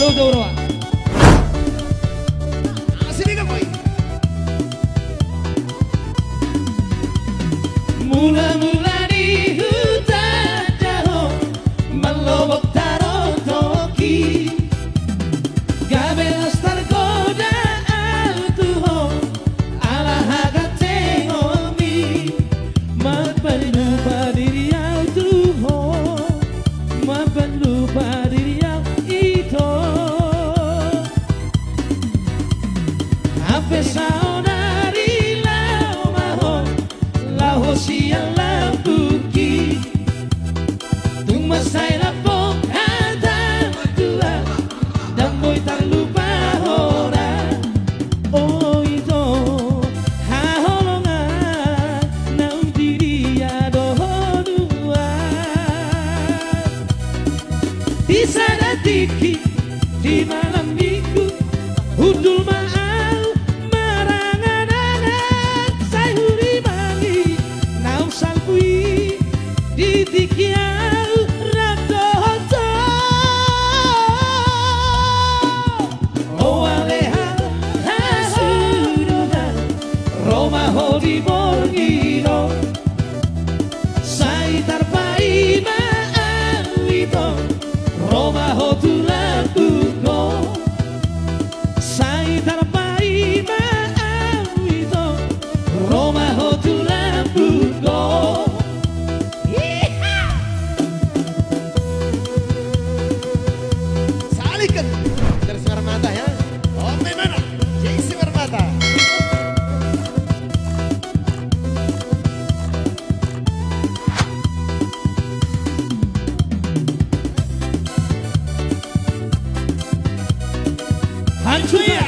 Saludo bro. Sini kan boy. Mula-mula di hutan jauh melobok taruh toki gabelas tergoda autuho ala haga tengomi mampenu padiri autuho mampenu padiri itu hape saudari lau mahon lau siang lampuki tung masai lapok hantam tua dan boy tak lupa hora oh itu haholongan naum diri adohodua di sana tiki di malam minggu udul maal marangan-angan sayuri mangi naum salpui di tikiau radohoto oh alehal hasudonan Roma hodi borgino sai tarpai ma'awito Roma hotulapuko sai tarpai ma'awito Roma hotulapuko. Salikan dari Sinar Mata ya. Oh mana? Jadi Sinar Mata. Hancur ya.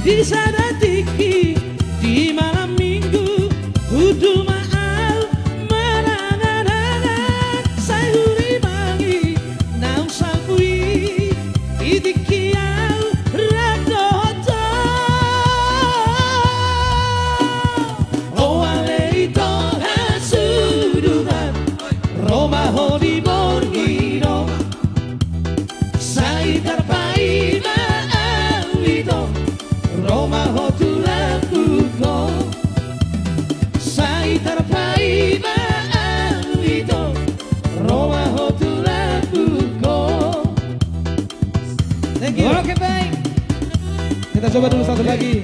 Di sana tiki di malam minggu udul maal marangan-angan sayuri mangi naum salpui idikiau radohoto oh aleito hasuduhan Roma hodi borgino sai tarpai ma'awito Roma hotulapuko sai tarpai ma'awito Roma hotulapuko. Thank you. Oke baik. Kita coba dulu satu lagi.